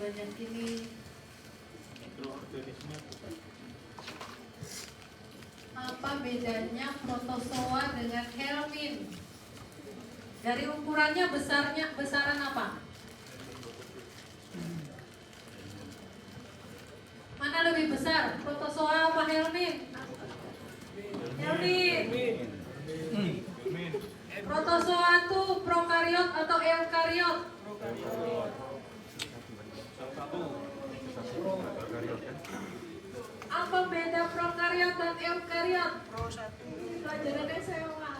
banyak ini. Apa bedanya protozoa dengan helmin? Dari ukurannya besaran apa? Mana lebih besar, protozoa apa helmin? Helmin. Protozoa itu prokariot atau eukariot? Apa beda prokariot dan eukariot? Pelajaran SMA.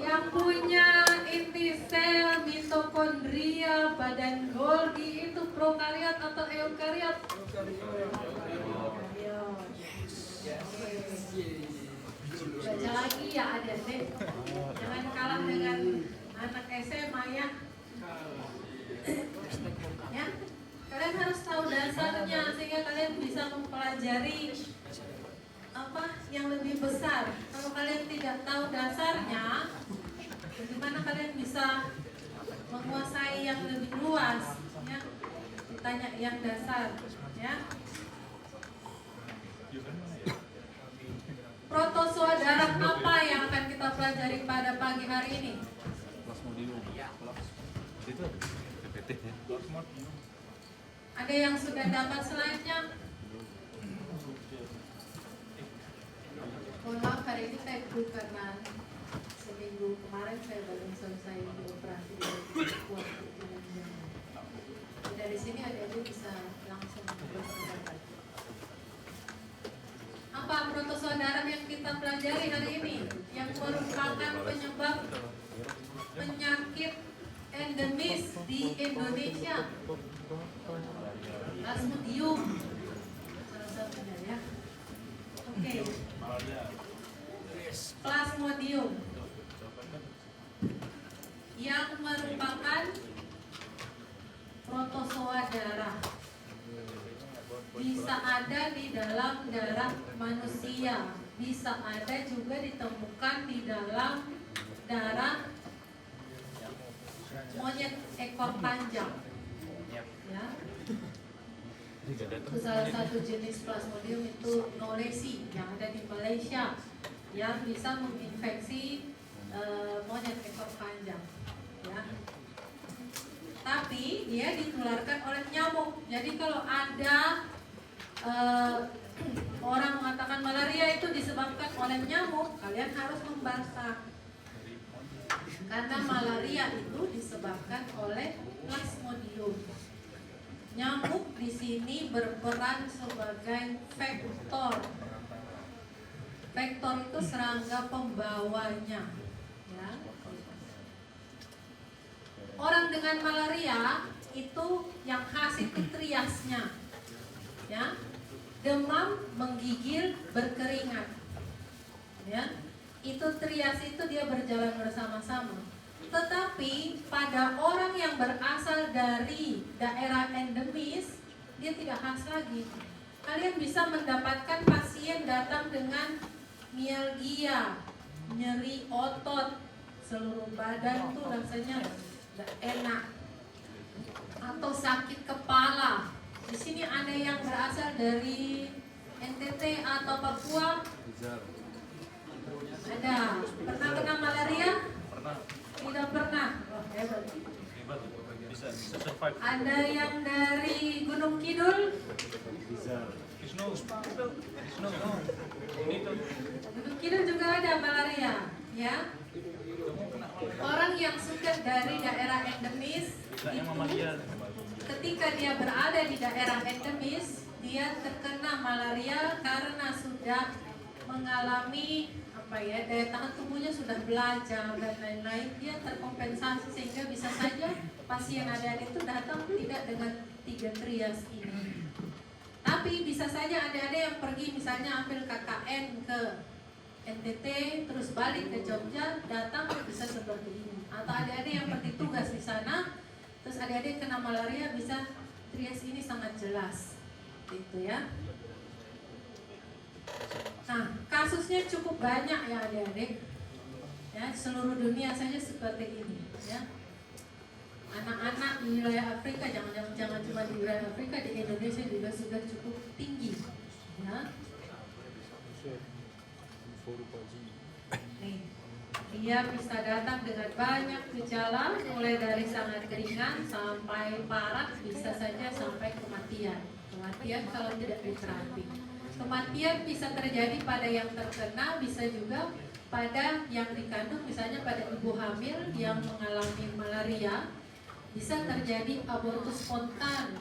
Yang punya inti sel, mitokondria, badan Golgi itu prokariot atau eukariot? Baca lagi ya adik-adik. Jangan kalah dengan anak SMA ya. Ya, kalian harus tahu dasarnya sehingga kalian bisa mempelajari apa yang lebih besar. Kalau kalian tidak tahu dasarnya, bagaimana kalian bisa menguasai yang lebih luas? Ya, tanya yang dasar. Ya. Protozoa darah apa yang akan kita pelajari pada pagi hari ini? Ada yang sudah dapat slide-nya? Mohon maaf, hari ini saya duduk karena seminggu kemarin saya baru selesai operasi di kuat. Dari sini adik-adik bisa langsung berpendapat. Apa protozoa darah yang kita pelajari hari ini yang merupakan penyebab penyakit endemis di Indonesia? Plasmodium salah satunya ya. Oke. Plasmodium yang merupakan protozoa darah. Bisa ada di dalam darah manusia, bisa ada juga ditemukan di dalam darah monyet ekor panjang. Ya. Itu salah satu jenis plasmodium itu knowlesi yang ada di Malaysia yang bisa menginfeksi monyet ekor panjang. Ya. Tapi dia ditularkan oleh nyamuk. Jadi kalau ada orang mengatakan malaria itu disebabkan oleh nyamuk, kalian harus membantah. Karena malaria itu disebabkan oleh plasmodium. Nyamuk di sini berperan sebagai vektor. Vektor itu serangga pembawanya. Ya. Orang dengan malaria itu yang khas itu triasnya. Ya. Demam, menggigil, berkeringat. Ya. Itu trias itu dia berjalan bersama-sama. Tetapi pada orang yang berasal dari daerah endemis, dia tidak khas lagi. Kalian bisa mendapatkan pasien datang dengan mialgia, nyeri otot, seluruh badan tuh rasanya tidak enak, atau sakit kepala. Di sini ada yang berasal dari NTT atau Papua? Ada. Pernah kena malaria? Pernah. Tidak pernah. Oh, hebat. Bisa survive. Ada yang dari Gunung Kidul? Wisnu. Gunung Kidul juga ada malaria, ya. Orang yang suka dari daerah endemis itu, ketika dia berada di daerah endemis, dia terkena malaria karena sudah mengalami daya tahan tubuhnya sudah belajar dan lain-lain, dia terkompensasi sehingga bisa saja pasien adik-adik itu datang tidak dengan 3 trias ini. Tapi bisa saja adik-adik yang pergi misalnya ambil KKN ke NTT terus balik ke Jogja datang bisa seperti ini. Atau adik-adik yang pergi tugas di sana terus adik-adik kena malaria bisa trias ini sangat jelas. Gitu ya. Nah, kasusnya cukup banyak ya adik-adik. Ya, seluruh dunia saja seperti ini. Ya. Anak-anak di wilayah Afrika, jangan cuma di wilayah Afrika, di Indonesia juga sudah cukup tinggi. Ya. Nih, dia bisa datang dengan banyak gejala, mulai dari sangat ringan sampai parah, bisa saja sampai kematian. Kematian kalau tidak diterapi. Kematian bisa terjadi pada yang terkena, bisa juga pada yang dikandung, misalnya pada ibu hamil yang mengalami malaria, bisa terjadi abortus spontan.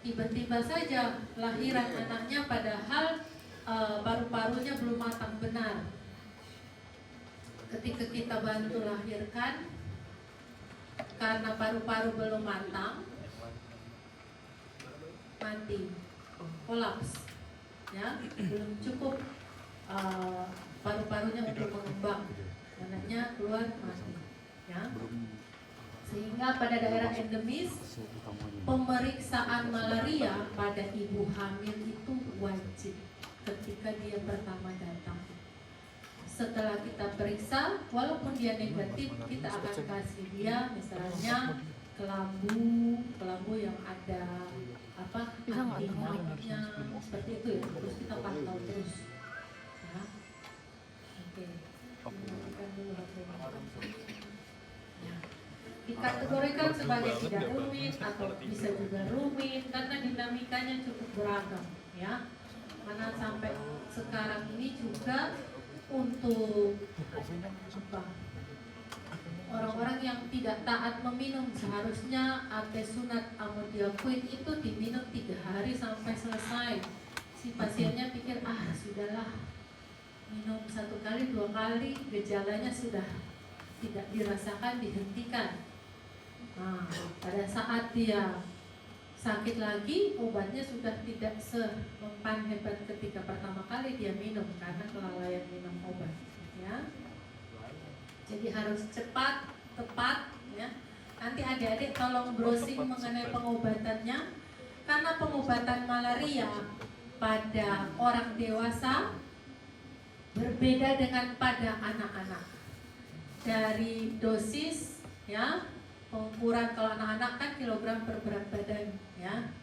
Tiba-tiba saja lahiran anaknya padahal paru-parunya belum matang benar. Ketika kita bantu lahirkan, karena paru-paru belum matang, mati, kolaps. Ya, belum cukup paru-parunya untuk mengembang, anaknya keluar mati. Ya. Sehingga pada daerah endemis, pemeriksaan malaria pada ibu hamil itu wajib ketika dia pertama datang. Setelah kita periksa, walaupun dia negatif, kita akan kasih dia misalnya kelambu yang ada antinya, seperti itu ya. Terus kita pantau terus. Ya. Oke. Ya. Dikategorikan sebagai tidak rumit atau bisa juga rumit karena dinamikanya cukup beragam. Ya. Mana sampai sekarang ini juga untuk orang-orang yang tidak taat meminum, seharusnya sunat amodiaquin itu diminum 3 hari sampai selesai. Si pasiennya pikir sudahlah, minum 1 kali 2 kali gejalanya sudah tidak dirasakan, dihentikan. Nah, pada saat dia sakit lagi, obatnya sudah tidak semempan hebat ketika pertama kali dia minum karena kelalaian minum obat. Ya. Jadi harus cepat, tepat. Ya. Nanti adik-adik tolong browsing mengenai pengobatannya, karena pengobatan malaria pada orang dewasa berbeda dengan pada anak-anak. Dari dosis, ya, pengukuran kalau anak-anak kan kilogram per berat badan, ya.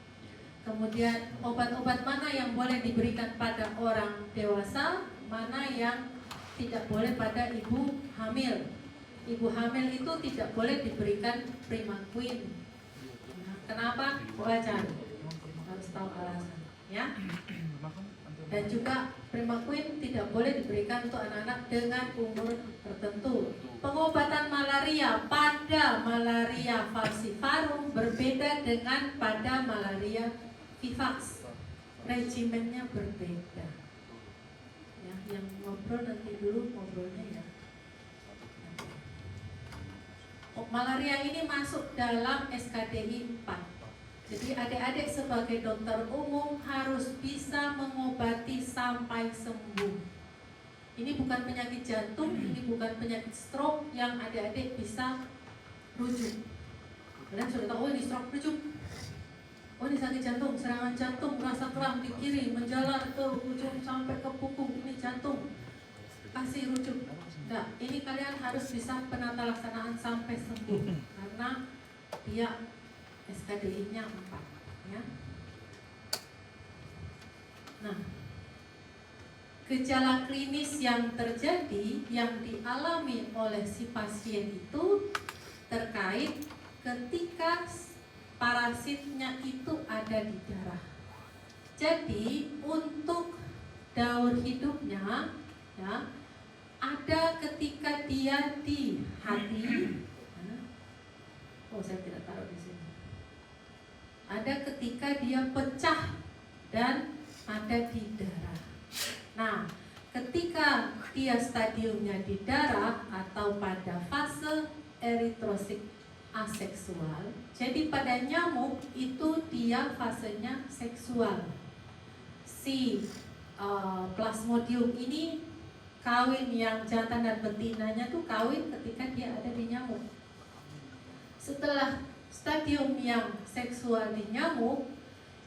Kemudian obat-obat mana yang boleh diberikan pada orang dewasa, mana yang tidak boleh pada ibu hamil. Ibu hamil itu tidak boleh diberikan Primaquin. Nah, kenapa? Baca, harus tahu alasan, ya. Dan juga Primaquin tidak boleh diberikan untuk anak-anak dengan umur tertentu. Pengobatan malaria pada malaria falciparum berbeda dengan pada malaria vivax. Regimennya berbeda. Ya, yang ngobrol nanti dulu ngobrolnya ya. Malaria ini masuk dalam SKDI 4. Jadi adik-adik sebagai dokter umum harus bisa mengobati sampai sembuh. Ini bukan penyakit jantung, ini bukan penyakit stroke yang adik-adik bisa rujuk. Kalian sudah tahu, ini stroke rujuk. Oh, ini sakit jantung, serangan jantung, rasa kram di kiri, menjalar ke ujung sampai ke punggung, ini jantung. Kasih rujuk. Enggak, ini kalian harus bisa penata laksanaan sampai sembuh karena dia SKDI-nya 4, ya. Nah, gejala klinis yang terjadi yang dialami oleh si pasien itu terkait ketika parasitnya itu ada di darah. Jadi untuk daur hidupnya, ya, ada ketika dia di hati. Oh, saya tidak taruh di sini. Ada ketika dia pecah dan ada di darah. Nah, ketika dia stadiumnya di darah atau pada fase eritrosit aseksual, jadi pada nyamuk itu dia fasenya seksual. Si Plasmodium ini kawin, yang jantan dan betinanya tuh kawin ketika dia ada di nyamuk. Setelah stadium yang seksual di nyamuk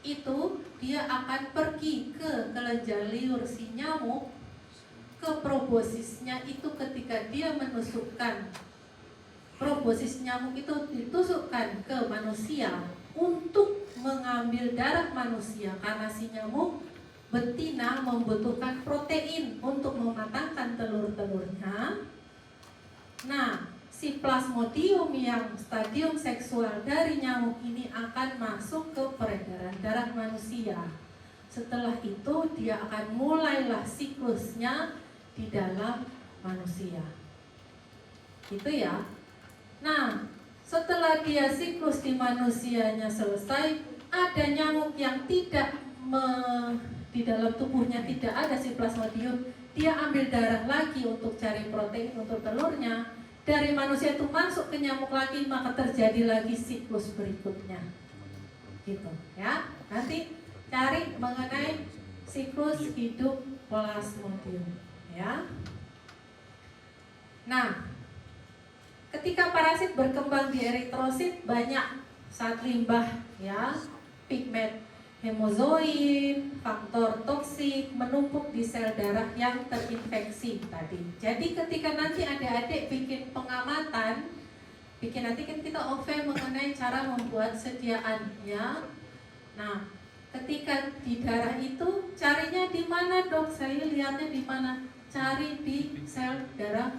itu, dia akan pergi ke kelenjar liur si nyamuk, ke probosisnya itu ketika dia menusukkan proboscis nyamuk itu ditusukkan ke manusia untuk mengambil darah manusia karena si nyamuk betina membutuhkan protein untuk mematangkan telur-telurnya. Nah, si plasmodium yang stadium seksual dari nyamuk ini akan masuk ke peredaran darah manusia. Setelah itu dia akan mulailah siklusnya di dalam manusia. Gitu ya. Nah, setelah dia siklus di manusianya selesai, ada nyamuk yang tidak di dalam tubuhnya tidak ada si plasmodium, dia ambil darah lagi untuk cari protein untuk telurnya. Dari manusia itu masuk ke nyamuk lagi, maka terjadi lagi siklus berikutnya. Gitu ya. Nanti cari mengenai siklus hidup plasmodium ya. Nah, ketika parasit berkembang di eritrosit banyak zat limbah ya, pigmen hemozoin, faktor toksik menumpuk di sel darah yang terinfeksi tadi. Jadi ketika nanti adik-adik bikin pengamatan, nanti kan kita OVE mengenai cara membuat sediaan ya. Nah, ketika di darah itu carinya di mana dok? Saya lihatnya di mana? Cari di sel darah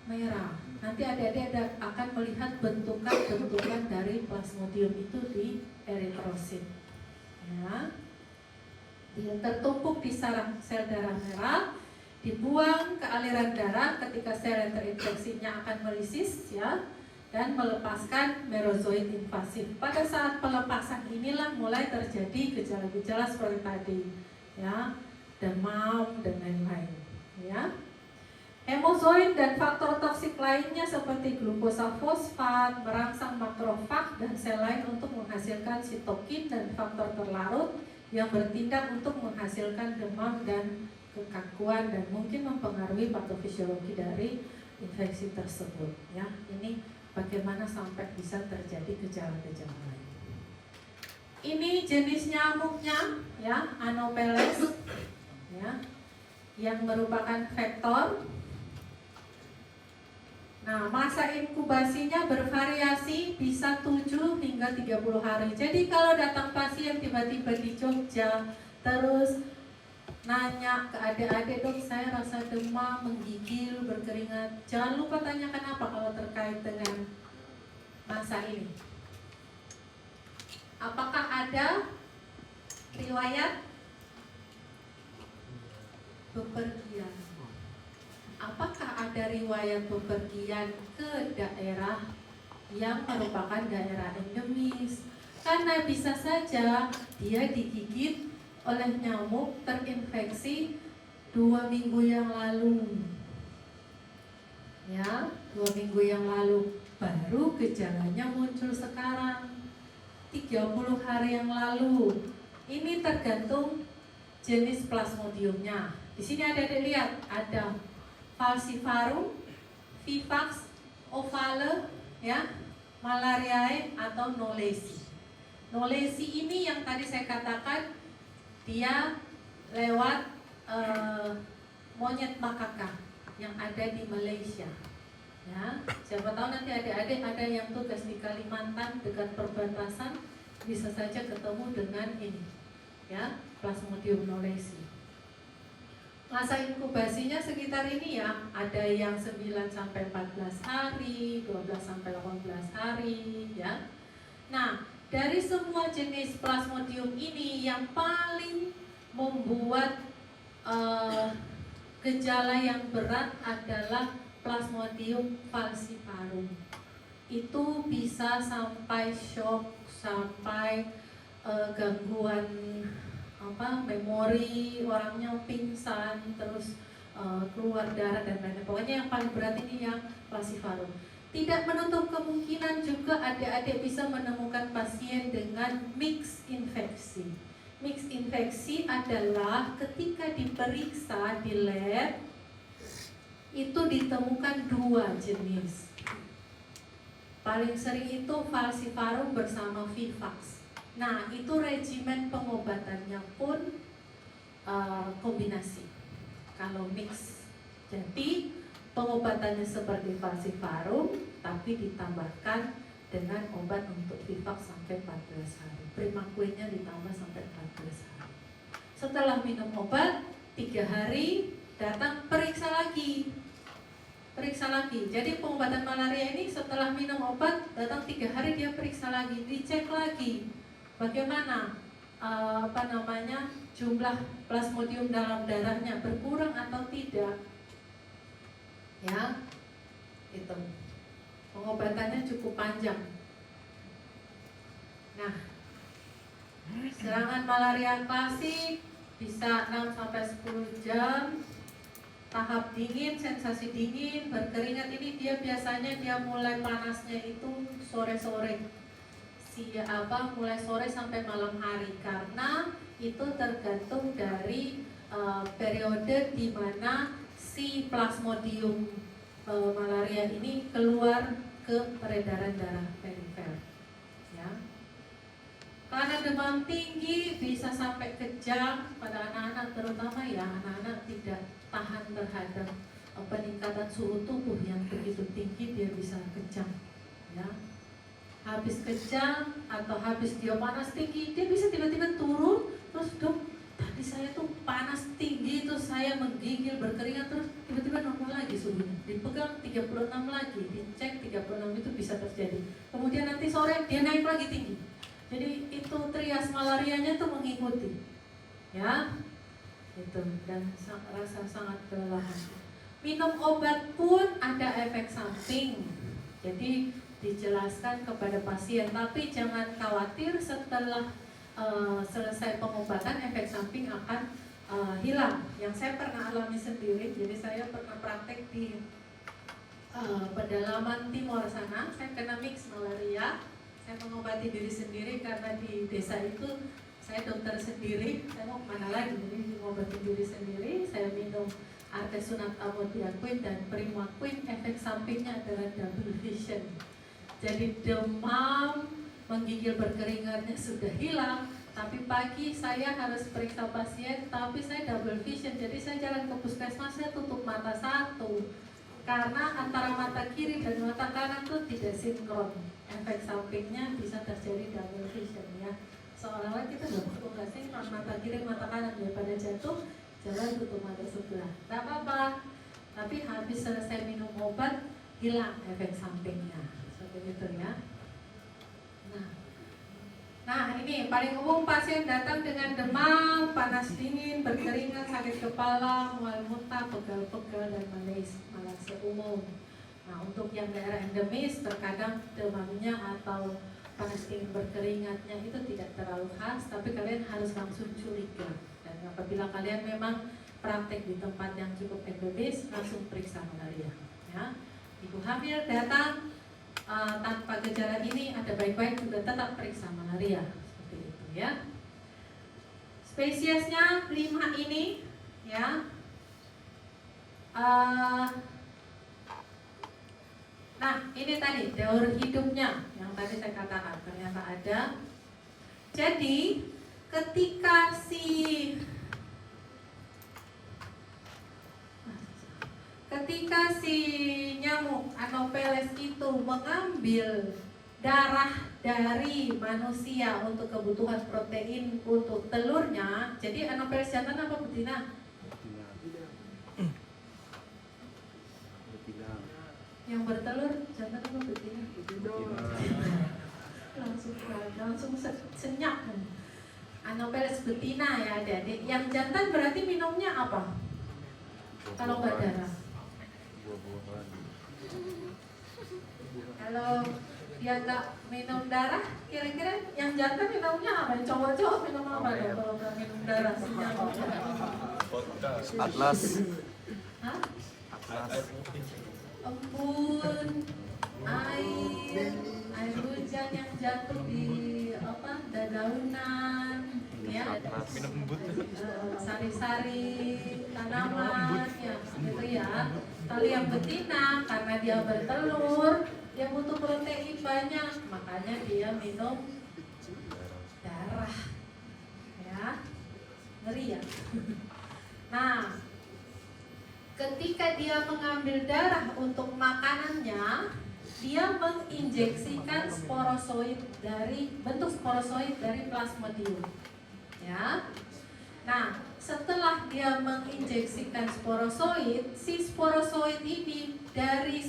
merah. Nanti adik-adik akan melihat bentukan-bentukan dari plasmodium itu di eritrosit. Ya, dia tertumpuk di sarang sel darah merah, dibuang ke aliran darah ketika sel yang terinfeksinya akan melisis ya, dan melepaskan merozoid invasif. Pada saat pelepasan inilah mulai terjadi gejala-gejala seperti tadi ya, demam dan lain-lain ya. Hemozoin dan faktor toksik lainnya seperti glukosa fosfat merangsang makrofag dan sel lain untuk menghasilkan sitokin dan faktor terlarut yang bertindak untuk menghasilkan demam dan kekakuan dan mungkin mempengaruhi patofisiologi dari infeksi tersebut ya. Ini bagaimana sampai bisa terjadi gejala-gejala lain. Ini jenis nyamuknya ya, Anopheles ya, yang merupakan vektor. Nah, masa inkubasinya bervariasi bisa 7 hingga 30 hari. Jadi kalau datang pasien tiba-tiba di Jogja terus nanya ke adik-adik, dok saya rasa demam, menggigil, berkeringat, jangan lupa tanyakan apa kalau terkait dengan masa ini. Apakah ada riwayat bepergian? Apakah ada riwayat bepergian ke daerah yang merupakan daerah endemis? Karena bisa saja dia digigit oleh nyamuk terinfeksi 2 minggu yang lalu. Ya, 2 minggu yang lalu, baru gejalanya muncul sekarang 30 hari yang lalu. Ini tergantung jenis plasmodiumnya. Di sini ada lihat, ada falciparum, vivax, ovale, ya, malariae atau knowlesi. Knowlesi ini yang tadi saya katakan dia lewat monyet makaka yang ada di Malaysia. Ya, siapa tahu nanti adik-adik ada yang tugas di Kalimantan dekat perbatasan bisa saja ketemu dengan ini, ya, Plasmodium knowlesi. Masa inkubasinya sekitar ini ya, ada yang 9 sampai 14 hari, 12 sampai 18 hari ya. Nah, dari semua jenis Plasmodium ini yang paling membuat gejala yang berat adalah Plasmodium falciparum. Itu bisa sampai shock, sampai gangguan memori, orangnya pingsan, terus keluar darah dan lain-lain. Pokoknya yang paling berat ini yang falciparum. Tidak menutup kemungkinan juga adik-adik bisa menemukan pasien dengan mix infeksi. Mix infeksi adalah ketika diperiksa di lab itu ditemukan 2 jenis. Paling sering itu falciparum bersama vivax. Nah, itu regimen pengobatannya pun kombinasi. Kalau mix Jadi pengobatannya seperti falciparum, tapi ditambahkan dengan obat untuk Vivax sampai 14 hari. Primaquinnya ditambah sampai 14 hari. Setelah minum obat 3 hari, datang periksa lagi. Jadi pengobatan malaria ini setelah minum obat datang 3 hari dia periksa lagi, dicek lagi bagaimana jumlah plasmodium dalam darahnya berkurang atau tidak. Ya, itu pengobatannya cukup panjang. Nah, serangan malaria klasik bisa 6-10 jam. Tahap dingin, sensasi dingin, berkeringat ini dia biasanya mulai panasnya itu sore-sore. Mulai sore sampai malam hari, karena itu tergantung dari periode di mana si plasmodium malaria ini keluar ke peredaran darah perifer. Ya. Karena demam tinggi bisa sampai kejang pada anak-anak, terutama ya anak-anak tidak tahan terhadap peningkatan suhu tubuh yang begitu tinggi, dia bisa kejang. Ya. Habis kejang atau habis dia panas tinggi, dia bisa tiba-tiba turun, terus dok, tadi saya tuh panas tinggi, terus saya menggigil, berkeringat, terus tiba-tiba normal lagi suhunya. Dipegang 36 lagi, dicek 36 itu bisa terjadi. Kemudian nanti sore dia naik lagi tinggi. Jadi itu trias malarianya tuh mengikuti, ya, itu, dan rasa sangat kelelahan. Minum obat pun ada efek samping. Jadi dijelaskan kepada pasien, tapi jangan khawatir, setelah selesai pengobatan efek samping akan hilang. Yang saya pernah alami sendiri, jadi saya pernah praktek di pedalaman timur sana, saya kena mix malaria. Saya mengobati diri sendiri karena di desa itu saya dokter sendiri, saya mau kemana lagi, jadi mengobati diri sendiri. Saya minum artesunate amodiaquin dan primaquin, efek sampingnya adalah double vision. Jadi demam, menggigil, berkeringatnya sudah hilang, tapi pagi saya harus periksa pasien, tapi saya double vision. Jadi saya jalan ke puskesmas, saya tutup mata satu, karena antara mata kiri dan mata kanan itu tidak sinkron. Efek sampingnya bisa terjadi double vision, ya. Seolah-olah kita udah nggak sinkron, mata kiri mata kanan, daripada jatuh jalan tutup mata sebelah. Tidak apa-apa, tapi habis selesai minum obat hilang efek sampingnya. Begitu, ya. Nah ini paling umum, pasien datang dengan demam, panas dingin, berkeringat, sakit kepala, mual muntah, pegal-pegal, dan malaise umum. Nah untuk yang daerah endemis terkadang demamnya atau panas dingin berkeringatnya itu tidak terlalu khas, tapi kalian harus langsung curiga. Dan apabila kalian memang praktek di tempat yang cukup endemis, langsung periksa malaria, ya. Ibu hamil datang tanpa gejala ini, ada baik-baik juga tetap periksa malaria, seperti itu, ya. Spesiesnya 5 ini, ya. Nah ini tadi teori hidupnya yang tadi saya katakan ternyata ada. Jadi ketika si nyamuk Anopheles itu mengambil darah dari manusia untuk kebutuhan protein untuk telurnya, jadi Anopheles jantan apa betina? Yang bertelur jantan apa betina? Langsung senyap. Anopheles betina, ya adik-adik. Yang jantan berarti minumnya apa? Kalau nggak darah. Kalau dia nggak minum darah, kira-kira yang jantan minumnya apa? Cowok-cowok minum apa dong kalau nggak minum darah si nyamuk? Atlas. Hah? Atlas. Embun, air hujan yang jatuh di dedaunan, ya, Minum embut. sari-sari tanaman, ya, gitu ya. Kalau yang betina karena dia bertelur, dia butuh protein banyak, makanya dia minum darah, ya, ngeri ya. Nah, ketika dia mengambil darah untuk makanannya, dia menginjeksikan sporozoid dari bentuk sporozoid dari Plasmodium. Ya. Nah, setelah dia menginjeksikan sporozoid, si sporozoid ini dari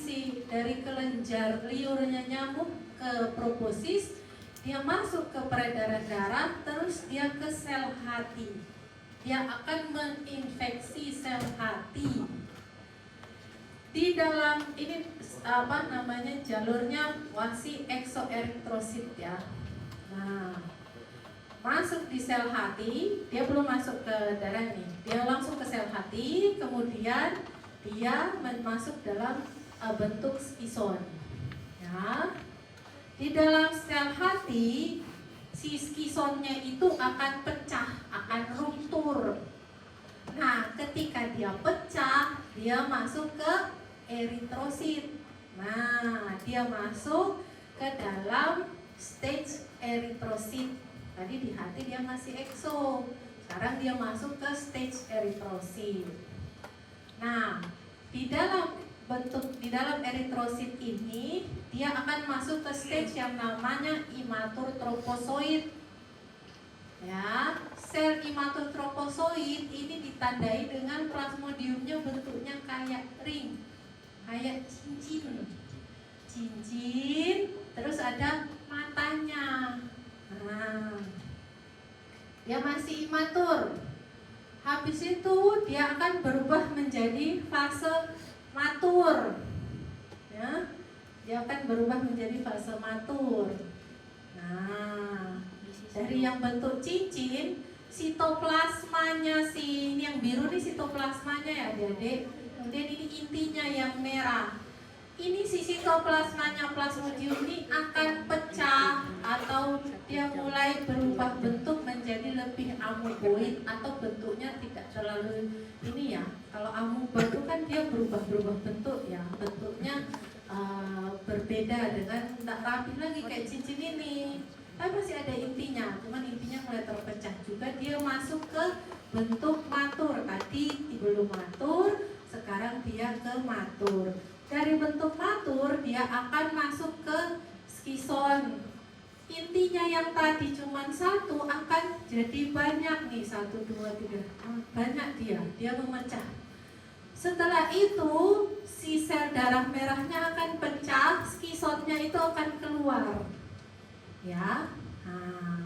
kelenjar liurnya nyamuk ke proposis, dia masuk ke peredaran darah, terus dia ke sel hati. Dia akan menginfeksi sel hati. Di dalam ini jalurnya wasi eksoeritrosit ya. Nah, masuk di sel hati, dia belum masuk ke darah nih, dia langsung ke sel hati, kemudian dia masuk dalam bentuk skison. Ya, di dalam sel hati, si skisonnya itu akan pecah, akan ruptur. Nah, ketika dia pecah, dia masuk ke eritrosit. Nah, dia masuk ke dalam stage eritrosit. Tadi di hati dia masih ekso, sekarang dia masuk ke stage eritrosit. Nah, di dalam eritrosit ini dia akan masuk ke stage yang namanya imatur tropozoid. Ya, sel imatur tropozoid ini ditandai dengan plasmodiumnya bentuknya kayak ring, kayak cincin, terus ada matanya. Nah, dia masih imatur. Habis itu dia akan berubah menjadi fase matur. Ya, dia akan berubah menjadi fase matur. Nah, dari yang bentuk cincin, sitoplasmanya ini yang biru nih sitoplasmanya ya adik-adik. Kemudian ini intinya yang merah. Ini si sitoplasmanya Plasmodium ini akan pecah atau dia mulai berubah bentuk menjadi lebih amoeboid atau bentuknya tidak terlalu ini ya. Kalau amoeba itu kan dia berubah bentuk ya, bentuknya berbeda dengan tak rapi lagi kayak cincin ini. Tapi masih ada intinya, cuman intinya mulai terpecah juga. Dia masuk ke bentuk matur. Tadi belum matur, sekarang dia ke matur. Dari bentuk matur dia akan masuk ke skison. Intinya yang tadi cuma satu akan jadi banyak nih, 1, 2, 3, banyak dia memecah. Setelah itu si sel darah merahnya akan pecah, skisonnya itu akan keluar. Ya, nah,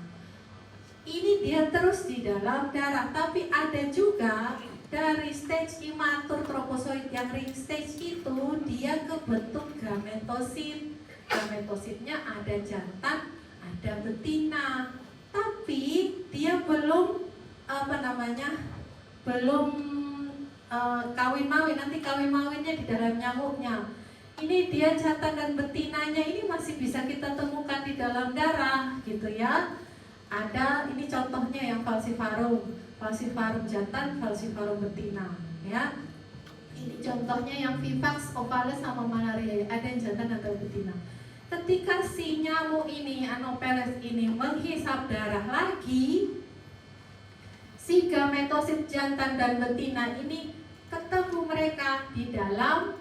ini dia terus di dalam darah, tapi ada juga dari stage imatur tropozoid yang ring stage itu dia ke bentuk gametosit. Gametositnya ada jantan, ada betina, tapi dia belum belum kawin-mawin. Nanti kawin-mawinnya di dalam nyamuknya. Ini dia jantan dan betinanya ini masih bisa kita temukan di dalam darah gitu ya. Ada ini contohnya yang falciparum jantan, falciparum betina ya. Ini contohnya yang vivax, ovalis sama malaria, ada yang jantan atau betina. Ketika si nyamuk ini, Anopheles ini menghisap darah lagi, si gametosit jantan dan betina ini ketemu mereka di dalam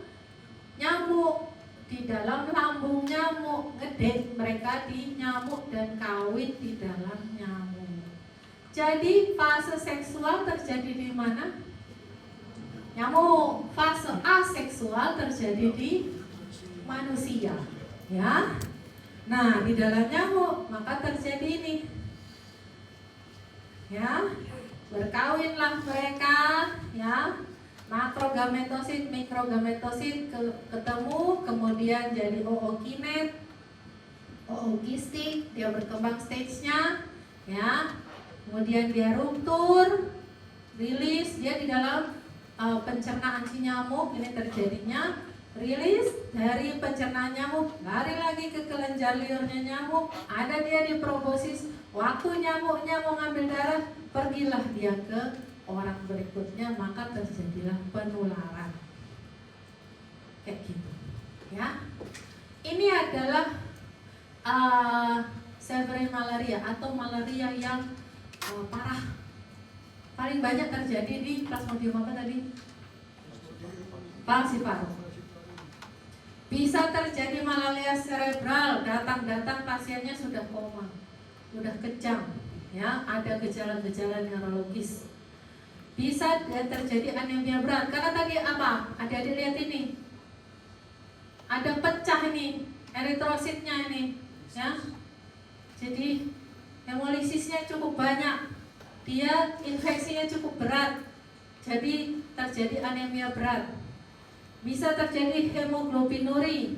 nyamuk, di dalam lambung nyamuk, ngedek mereka di nyamuk dan kawin di dalam nyamuk. Jadi fase seksual terjadi di mana? Nyamuk. Fase aseksual terjadi di manusia. Ya. Nah, di dalam nyamuk maka terjadi ini. Ya. Berkawinlah mereka, ya. Makrogametosit, mikrogametosit ketemu, kemudian jadi ookinet, ookistik, dia berkembang stage-nya, ya. Kemudian dia ruptur, rilis, dia di dalam pencernaan si nyamuk ini terjadinya, rilis dari pencernaan nyamuk, lari lagi ke kelenjar liurnya nyamuk, ada dia di proboscis, waktu nyamuknya mau ngambil darah, pergilah dia ke orang berikutnya, maka terjadilah penularan. Kayak gitu ya. Ini adalah severe malaria atau malaria yang parah. Paling banyak terjadi di Plasmodium apa tadi? falsiparum. Bisa terjadi malaria cerebral, datang-datang pasiennya sudah koma, sudah kejang, ya, ada gejala-gejala neurologis. Bisa terjadi anemia berat, karena tadi apa? Adik-adik lihat ini, ada pecah ini, eritrositnya ini, ya. Jadi hemolisisnya cukup banyak, dia infeksinya cukup berat, jadi terjadi anemia berat. Bisa terjadi hemoglobinuri,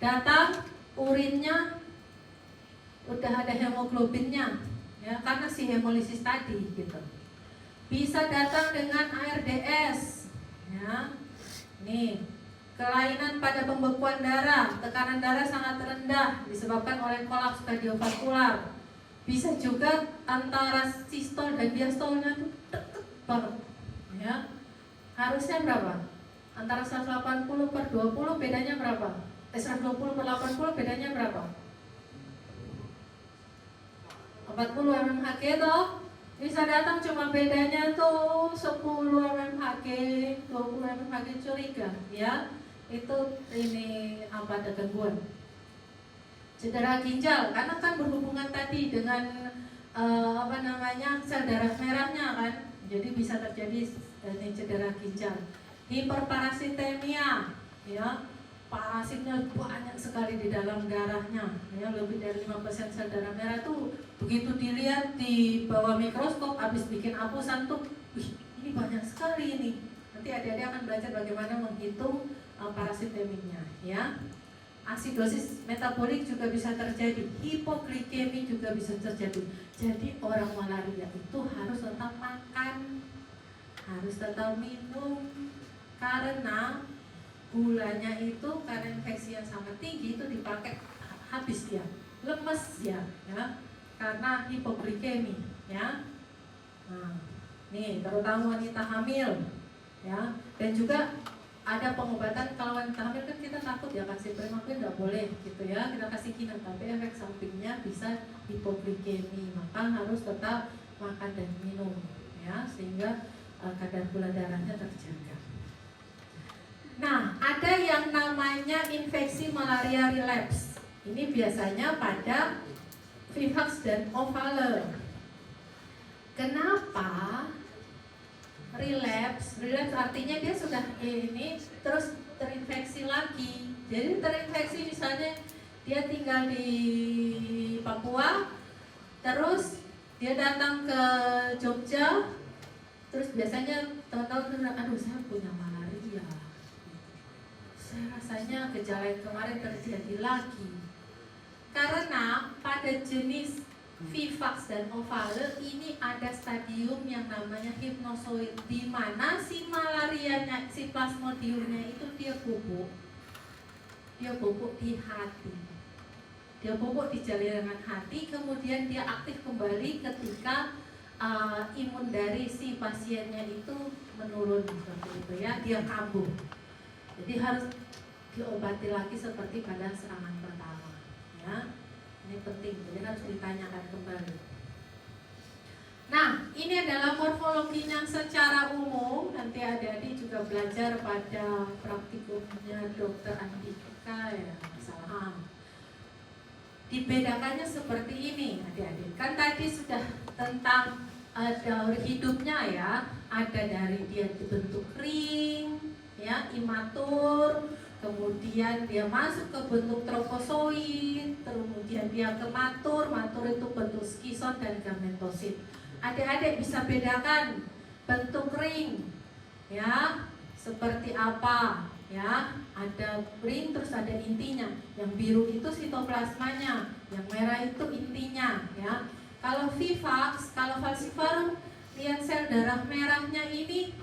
datang urinnya udah ada hemoglobinnya, ya, karena si hemolisis tadi gitu. Bisa datang dengan ARDS, ya, nih, kelainan pada pembekuan darah, tekanan darah sangat rendah disebabkan oleh kolaps kardiovaskular. Bisa juga antara sistol dan diastolnya tuh deket banget, ya. Harusnya berapa? Antara 180/20 bedanya berapa? 120/80 bedanya berapa? 40 mmHg toh. Bisa datang cuma bedanya tuh 10 mmHg, 20 mmHg, curiga, ya. Itu ini apa, ada gangguan. Cedera ginjal, karena kan berhubungan tadi dengan sel darah merahnya kan. Jadi bisa terjadi cedera ginjal. Hiperparasitemia, ya, parasitnya banyak sekali di dalam darahnya, ya, lebih dari 5% sel darah merah tuh begitu dilihat di bawah mikroskop, habis bikin apusan tuh, wih, ini banyak sekali ini. Nanti adik-adik akan belajar bagaimana menghitung parasitemiknya, ya. Asidosis metabolik juga bisa terjadi, hipoglikemi juga bisa terjadi. Jadi orang malaria itu harus tetap makan, harus tetap minum. Karena gulanya itu karena infeksi yang sangat tinggi itu dipakai habis dia, lemes ya, karena hipoglikemi, ya. Nah, nih terutama wanita hamil, ya, dan juga ada pengobatan kalau wanita hamil kan kita takut ya kasih premakin nggak boleh gitu ya, kita kasih kinat, tapi efek sampingnya bisa hipoglikemi, maka harus tetap makan dan minum, ya, sehingga kadar gula darahnya terjaga. Nah, ada yang namanya infeksi malaria relapse. Ini biasanya pada vivax dan ovale. Kenapa relapse? Relapse artinya dia sudah ini terus terinfeksi lagi. Jadi terinfeksi misalnya dia tinggal di Papua, terus dia datang ke Jogja, terus biasanya tahu-tahu aduh saya punya malaria. Saya rasanya gejala yang kemarin terjadi lagi. Karena pada jenis vivax dan ovale ini ada stadium yang namanya hipnosoid, di mana si malarianya, si plasmodiumnya itu dia bubuk di hati, dia bubuk di jaringan hati, kemudian dia aktif kembali ketika imun dari si pasiennya itu menurun seperti itu, ya, dia kambuh. Jadi harus diobati lagi seperti pada serangan pertama, ya. Ini penting, jadi harus ditanyakan kembali. Nah, ini adalah morfologinya secara umum. Nanti adik-adik juga belajar pada praktikumnya Dr. Andika, ya, salah. Dibedakannya seperti ini, adik-adik. Kan tadi sudah tentang daur hidupnya, ya. Ada dari dia dibentuk ring, ya, imatur, kemudian dia masuk ke bentuk trofozoid, kemudian dia ke matur itu bentuk skison dan gametosit. Adik-adik bisa bedakan bentuk ring, ya, seperti apa, ya. Ada ring terus ada intinya. Yang biru itu sitoplasmanya, yang merah itu intinya, ya. Kalau vivax, kalau falciparum, lihat sel darah merahnya ini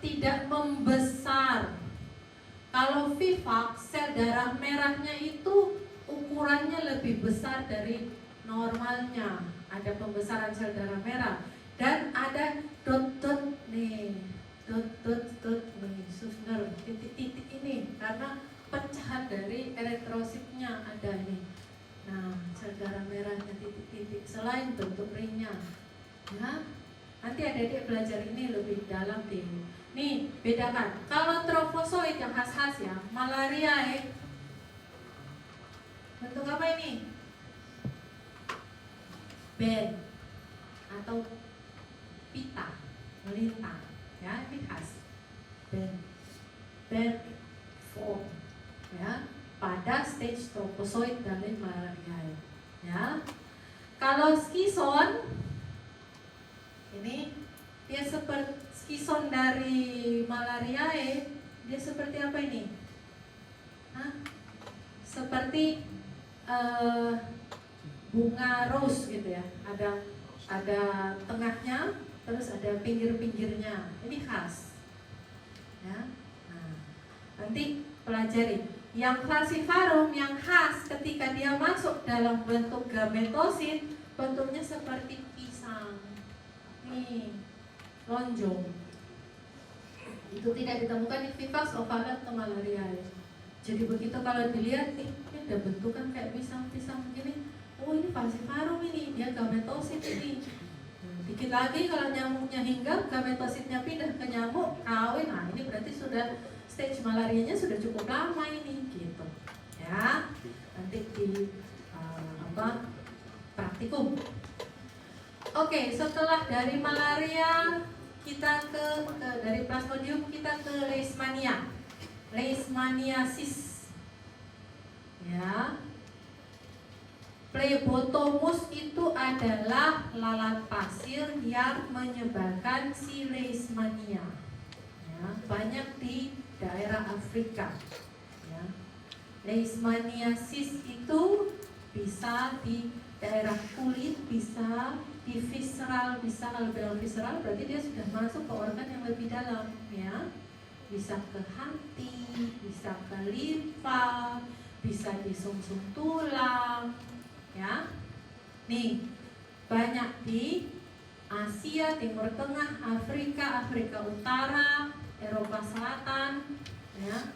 tidak membesar. Kalau vivax, sel darah merahnya itu ukurannya lebih besar dari normalnya. Ada pembesaran sel darah merah dan ada dot-dot nih, dot-dot nih, Sussner, titik-titik ini karena pecahan dari eritrositnya ada nih. Nah, sel darah merahnya titik-titik selain bentuk ringnya, ya. Nanti adik-adik belajar ini lebih dalam di Nih, bedakan. Kalau trofozoid yang khas-khas ya, malariae bentuk apa ini? Band atau pita, melintang, ya ini khas. Band form, ya pada stage trofozoid dari malariae, ya. Kalau skison ini dia seperti skison dari malariae, dia seperti apa ini? Hah? Seperti bunga rose gitu ya. Ada tengahnya, terus ada pinggir-pinggirnya. Ini khas. Ya. Nah, nanti pelajari. Yang falciparum yang khas ketika dia masuk dalam bentuk gametosit, bentuknya seperti pisang. Nih, lonjong. Itu tidak ditemukan di Vivax ovale atau malariae. Jadi begitu kalau dilihat, ini ada bentukan kayak pisang-pisang begini. Oh ini falciparum ini, dia gametosit ini. Dikit lagi kalau nyamuknya hinggap, gametositnya pindah ke nyamuk, kawin. Nah ini berarti sudah stage malarianya sudah cukup lama ini, gitu. Ya, nanti di praktikum. Oke, setelah dari malaria kita dari Plasmodium kita ke Leishmania. Leishmaniasis. Ya. Plebotomus itu adalah lalat pasir yang menyebarkan si Leishmania. Ya, banyak di daerah Afrika. Ya. Leishmaniasis itu bisa di daerah kulit, bisa di visceral, bisa kalau bilang visceral berarti dia sudah masuk ke organ yang lebih dalam, ya. Bisa ke hati, bisa ke limfa, bisa di sumsum tulang, ya. Nih, banyak di Asia, Timur Tengah, Afrika, Afrika Utara, Eropa Selatan, ya.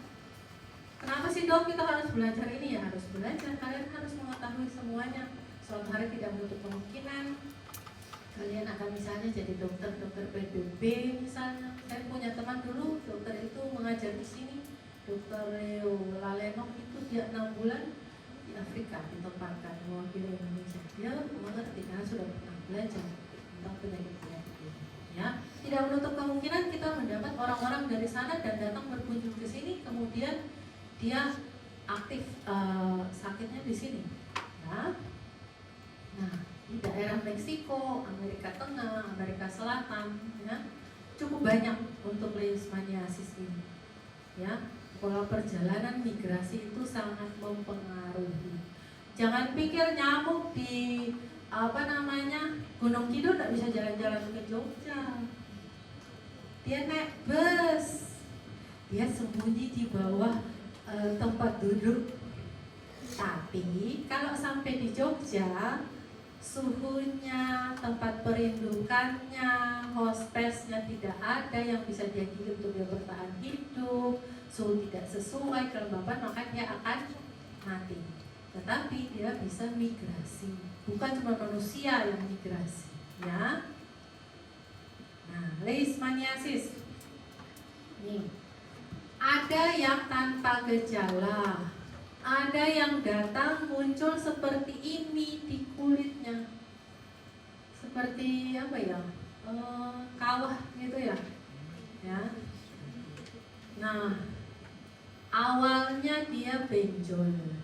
Kenapa sih dok kita harus belajar ini? Ya harus belajar, kalian harus mengetahui semuanya. Suatu hari tidak menutup kemungkinan kalian akan misalnya jadi dokter PBB misalnya. Saya punya teman dulu dokter itu mengajar di sini, dokter Leo Lalenok itu dia 6 bulan di Afrika ditempatkan mewakili Indonesia. Dia mengerti karena sudah pernah belajar tentang penyakit-penyakit ini. Ya, tidak menutup kemungkinan kita mendapat orang-orang dari sana dan datang berkunjung ke sini, kemudian dia aktif sakitnya di sini. Ya. Nah, di daerah Meksiko, Amerika Tengah, Amerika Selatan, ya, cukup banyak untuk leishmaniasis ini. Ya, pola perjalanan migrasi itu sangat mempengaruhi. Jangan pikir nyamuk di Gunung Kidul tidak bisa jalan-jalan ke Jogja. Dia naik bus, dia sembunyi di bawah tempat duduk. Tapi kalau sampai di Jogja, suhunya, tempat perindukannya, hostesnya tidak ada yang bisa dia gigit untuk dia bertahan hidup, suhu tidak sesuai kelembapan, maka dia akan mati. Tetapi dia bisa migrasi, bukan cuma manusia yang migrasi, ya. Nah, leishmaniasis. Nih, ada yang tanpa gejala. Ada yang datang muncul seperti ini di kulitnya, seperti apa ya, kawah gitu ya, ya. Nah, awalnya dia benjol,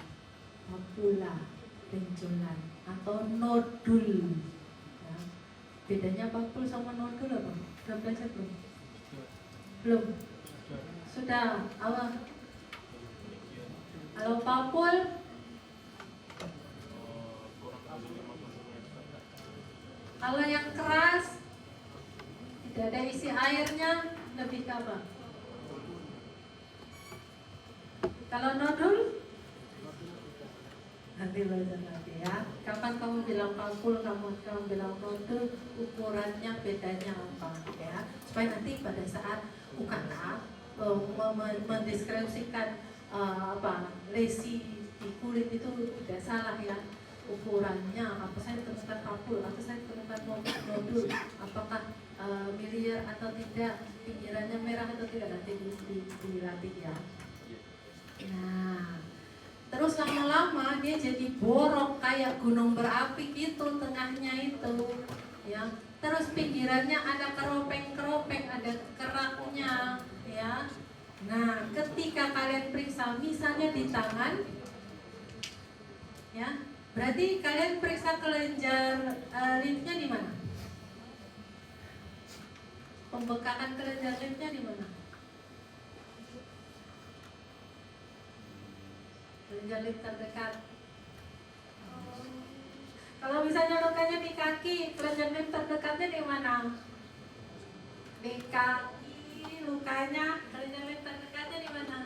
papula, benjolan atau nodul. Ya. Bedanya papul sama nodul apa? Sudah belajar belum? Belum. Sudah awal. Kalau papul kalau yang keras tidak ada isi airnya lebih ke apa? Kalau nodul nanti belajar lagi ya. Kapan kamu bilang papul, kamu bilang nodul, ukurannya bedanya apa ya? Supaya nanti pada saat UKK mendeskripsikan lesi di kulit itu tidak salah ya. ukurannya, apa saya temukan kapul, apa saya temukan nodul, apakah miliar atau tidak, pinggirannya merah atau tidak, nanti dilatih ya. Nah, terus lama-lama dia jadi borok kayak gunung berapi gitu tengahnya itu, ya. Terus pinggirannya ada keropeng-keropeng, ada keraknya, ya. Nah, ketika kalian periksa misalnya di tangan, ya, berarti kalian periksa kelenjar limfnya di mana? Pembekakan kelenjar limfnya di mana? Kelenjar limf terdekat. Kalau misalnya lukanya di kaki, kelenjar limf terdekatnya di mana? Di kaki lukanya, kelenjar limf terdekatnya di mana?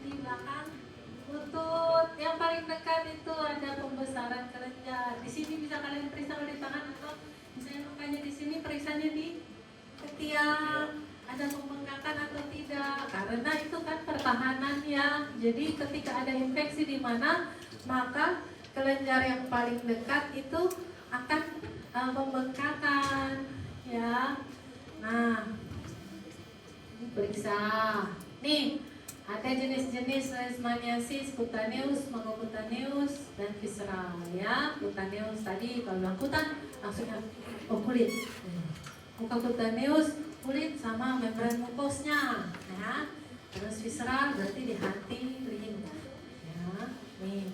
Di belakang lutut. Yang paling dekat itu ada pembesaran kelenjar. Di sini bisa kalian periksa di tangan, atau misalnya lukanya di sini periksanya di ketiak, ada pembengkakan atau tidak, karena itu kan pertahanan ya. Jadi ketika ada infeksi di mana, maka kelenjar yang paling dekat itu akan pembengkakan ya. Nah, ini periksa nih, ada jenis-jenis leishmaniasis, cutaneous, megacutaneous, dan visceral ya. Cutaneous tadi kalau bilang kutan langsungnya kulit. Muka cutaneous kulit sama membran mukosnya ya. Terus visceral berarti di hati, ring ya. Nih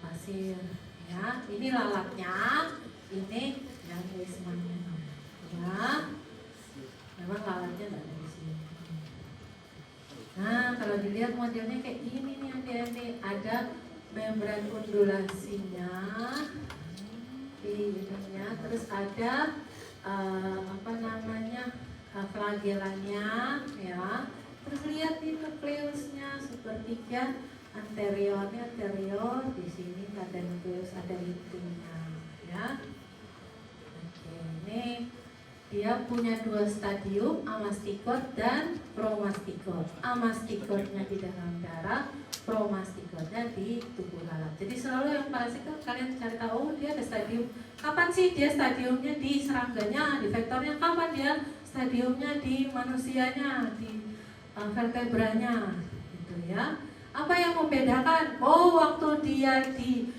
pasir ya. Ini lalatnya, ini yang leishmania ya. Memang lalatnya ada di sini. Nah, kalau dilihat modelnya kayak gini nih adik-adik, ada membran undulasinya di hidungnya, terus ada flagelanya ya. Terus lihat di nukleusnya sepertiga anteriornya anterior, di sini ada nukleus, ada intinya ya. Oke, ini dia punya dua stadium, amastikot dan promastikot. Amastikotnya di dalam darah, promastikotnya di tubuh lalat. Jadi selalu yang parasit kalian cari tahu dia ada stadium. Kapan sih dia stadiumnya di serangganya, di vektornya, kapan dia stadiumnya di manusianya, di vertebranya, gitu ya. Apa yang membedakan? Oh, waktu dia di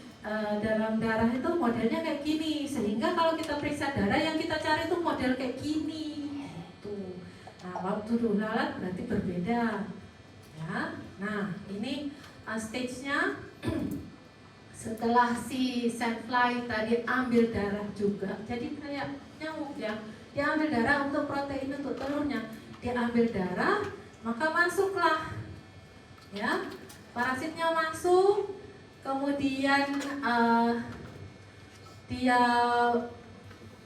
dalam darah itu modelnya kayak gini, sehingga kalau kita periksa darah yang kita cari itu model kayak gini. Gitu. Nah, waktu tubuh lalat berarti berbeda, ya. Nah, ini stage-nya. Setelah si sandfly tadi ambil darah juga, jadi kayak nyamuk ya, dia ambil darah untuk protein untuk telurnya, dia ambil darah, maka masuklah ya, parasitnya masuk, kemudian dia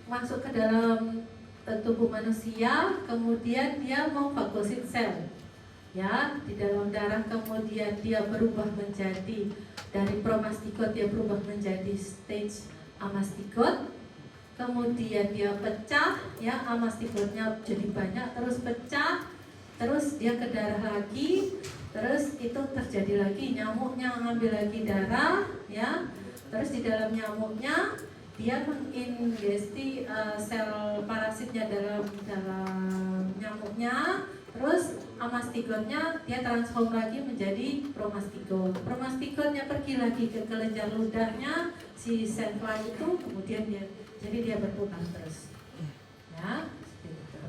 masuk ke dalam tubuh manusia, kemudian dia memfagosit sel ya di dalam darah, kemudian dia berubah menjadi dari promastikot, dia berubah menjadi stage amastikot, kemudian dia pecah ya, amastikotnya jadi banyak, terus pecah, terus dia ke darah lagi, terus itu terjadi lagi, nyamuknya ngambil lagi darah ya, terus di dalam nyamuknya dia mengingesti sel parasitnya dalam nyamuknya. Terus amastikotnya dia transform lagi menjadi promastikot. Promastikotnya pergi lagi ke kelenjar ludahnya si sandfly itu, kemudian dia berputar terus. Ya, seperti itu.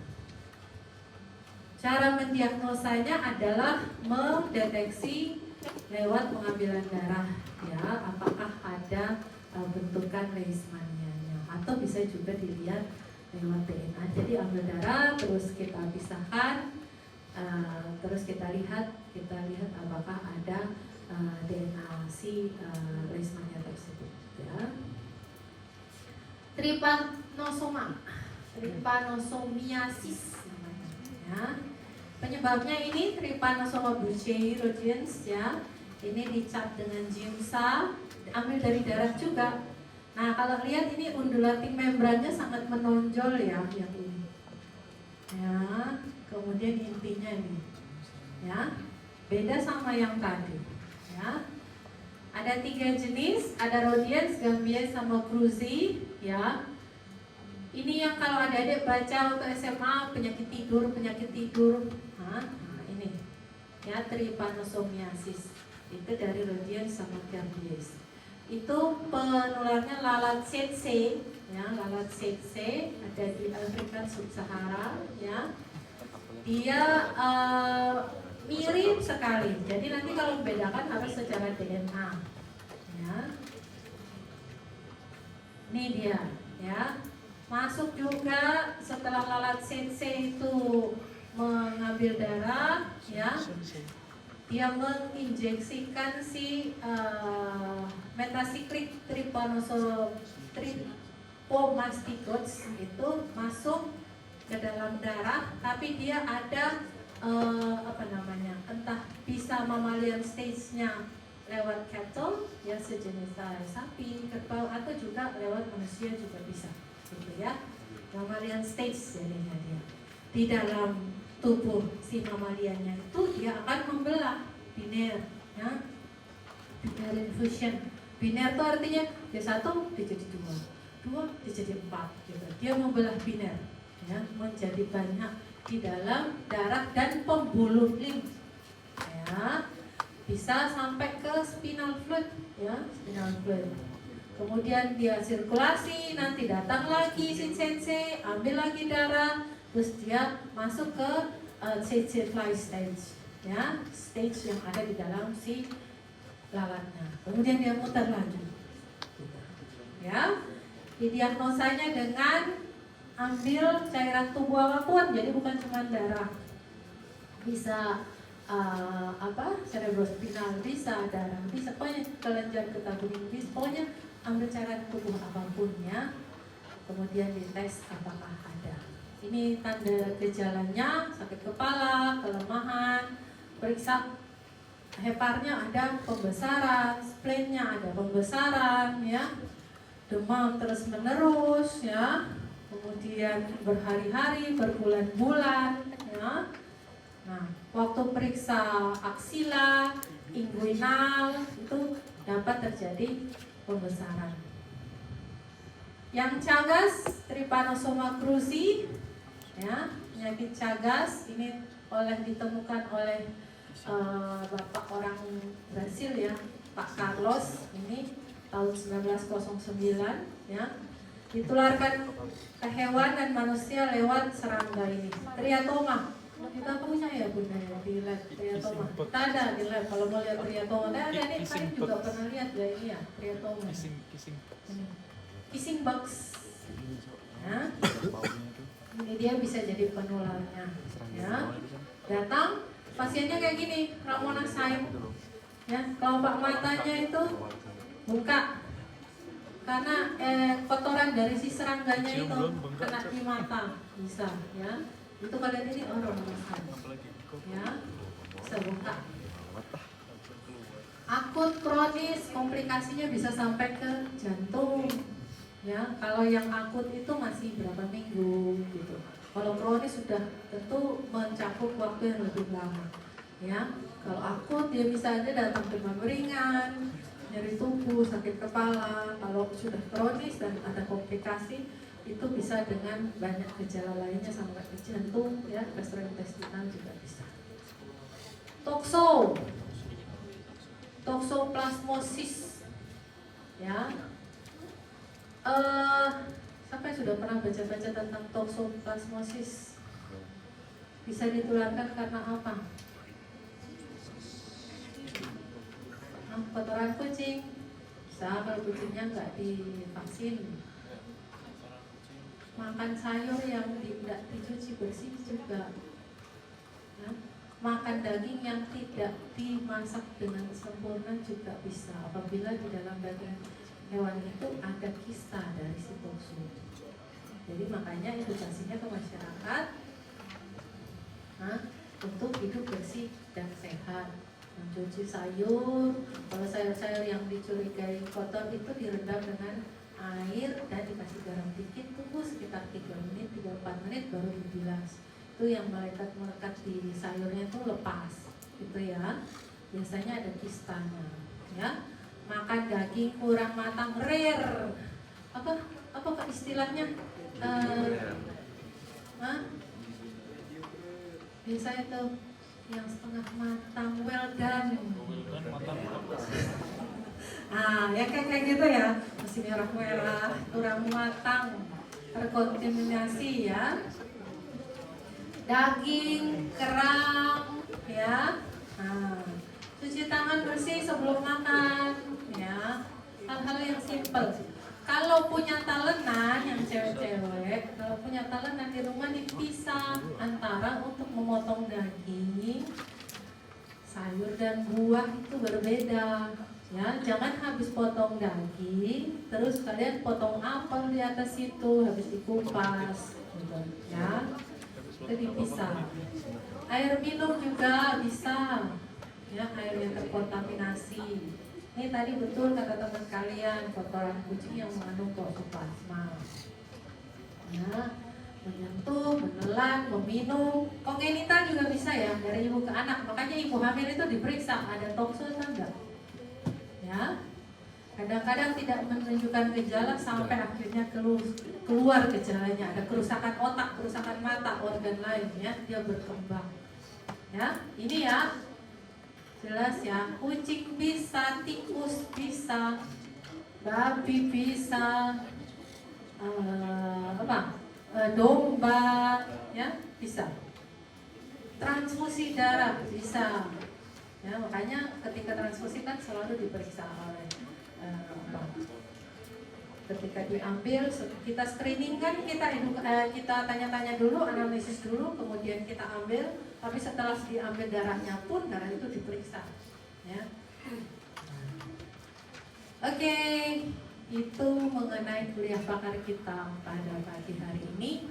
Cara mendiagnosanya adalah mendeteksi lewat pengambilan darah, ya, apakah ada bentukan leishmanianya, atau bisa juga dilihat lewat DNA. Jadi ambil darah, terus kita pisahkan. Terus kita lihat apakah ada DNA si leishmania tersebut ya. Trypanosomiasis namanya ya. Penyebabnya ini Trypanosoma brucei-rodens ya. Ini dicap dengan giemsa, ambil dari darah juga. Nah, kalau lihat ini undulating membrannya sangat menonjol ya, yang ini ya. Kemudian intinya ini ya, beda sama yang tadi ya. Ada 3 jenis, ada Rhodians, Gambier, sama Cruzi, ya. Ini yang kalau adik-adik baca untuk SMA penyakit tidur. Nah, ini ya, trypanosomiasis. Itu dari Rhodians sama Gambier. Itu penularnya lalat tsetse, ya, lalat tsetse ada di Afrika Sub-Sahara, ya. Dia mirip sekali. Jadi nanti kalau membedakan harus secara DNA. Ya. Ini dia, ya. Masuk juga setelah lalat tsetse itu mengambil darah, ya. Dia menginjeksikan si metasiklik trypomastigotes itu masuk ke dalam darah, tapi dia ada entah bisa mammalian stage-nya lewat cattle, ya, sejenis sapi, kerbau, atau juga lewat manusia juga bisa, gitu ya. Mammalian stage jadinya dia di dalam tubuh si mamaliannya itu dia akan membelah biner, ya, binary infusion. Biner itu artinya dia 1 dia jadi 2 dia jadi 4, gitu. Dia membelah biner, ya, menjadi banyak di dalam darah dan pembuluh limf, ya, bisa sampai ke spinal fluid, ya, spinal fluid. Kemudian dia sirkulasi, nanti datang lagi si tsetse, ambil lagi darah, terus dia masuk ke tsetse fly stage, ya, stage yang ada di dalam si lalatnya. Kemudian dia muter lagi, ya. Didiagnosanya dengan ambil cairan tubuh apapun, jadi bukan cuma darah, bisa cerebrospinal, bisa darah, bisa pokoknya kelenjar getah bening, bisa pokoknya ambil cairan tubuh apapun, ya. Kemudian dites apakah ada. Ini tanda gejalanya: sakit kepala, kelemahan, periksa heparnya ada pembesaran, splennya ada pembesaran, ya, demam terus menerus, ya, kemudian berhari-hari, berbulan-bulan, ya. Nah, waktu periksa aksila, inguinal itu dapat terjadi pembesaran. Yang Chagas, Trypanosoma cruzi, ya, penyakit Chagas ini ditemukan oleh bapak orang Brasil, ya, Pak Carlos, ini tahun 1909, ya. Ditularkan ke hewan dan manusia lewat serangga ini, triatoma. Kita punya ya bunda ya di lab triatoma. Kita ada di lab kalau mau lihat triatoma. Ada nih, kalian juga pernah lihat ya ini ya triatoma. Kissing box. Ya. Ini dia bisa jadi penularnya. Ya. Datang pasiennya kayak gini, Ramona Saim. Ya, kelopak matanya itu buka karena kotoran dari si serangganya itu kena di mata, bisa, ya. Itu kalian ini orang ya, bisa buka. Akut kronis komplikasinya bisa sampai ke jantung, ya. Kalau yang akut itu masih berapa minggu gitu. Kalau kronis sudah tentu mencakup waktu yang lebih lama, ya. Kalau akut dia bisa aja datang demam ringan, nyeri tubuh, sakit kepala. Kalau sudah kronis dan ada komplikasi, itu bisa dengan banyak gejala lainnya sampai ke jantung, ya, gastrointestinal juga bisa. Toxoplasmosis, ya. Siapa yang sudah pernah baca-baca tentang toxoplasmosis? Bisa ditularkan karena apa? Kotoran kucing, bisa kalau kucingnya nggak divaksin. Makan sayur yang tidak dicuci bersih juga, ya. Makan daging yang tidak dimasak dengan sempurna juga bisa apabila di dalam daging hewan itu ada kista dari si toxo. Jadi makanya edukasinya ke masyarakat, untuk hidup bersih dan sehat. Mencuci sayur, kalau sayur-sayur yang dicurigai kotor itu direndam dengan air dan dikasih garam dikit, tunggu sekitar 3 menit, 3-4 menit baru dibilas. Itu yang melekat di sayurnya itu lepas, gitu ya. Biasanya ada kistanya, ya. daging kurang matang, rare. Apa istilahnya? Biasanya tuh yang setengah matang, well done. Ya kayak gitu ya, masih merah-merah, kurang matang, terkontaminasi ya. Daging, kerang, ya. Cuci tangan bersih sebelum makan, ya. Hal-hal yang simpel. Kalau punya talenan yang cewek-cewek, kalau punya talenan di rumah dipisah antara untuk memotong daging, sayur dan buah itu berbeda. Ya, jangan habis potong daging, terus kalian potong apel di atas itu, habis dikupas, gitu, ya. Itu dipisah. Air minum juga bisa, ya, air yang terkontaminasi. Ini tadi betul kata teman kalian, kotoran kucing yang mengandung toksoplasma. Ya, menyentuh, menelan, meminum, kongenital juga bisa ya, dari ibu ke anak. Makanya ibu hamil itu diperiksa ada tokso atau enggak. Ya, kadang-kadang tidak menunjukkan gejala sampai akhirnya keluar gejalanya, ada kerusakan otak, kerusakan mata, organ lain, ya, dia berkembang. Ya, ini ya, jelas ya, kucing bisa, tikus bisa, babi bisa, domba, ya, bisa. Transfusi darah bisa. Ya, makanya ketika transfusi kan selalu diperiksa oleh ketika diambil, kita screening kan, kita tanya-tanya dulu, analisis dulu, kemudian kita ambil. Tapi setelah diambil darahnya pun, darah itu diperiksa, ya. Oke, itu mengenai kuliah pakar kita pada pagi hari ini.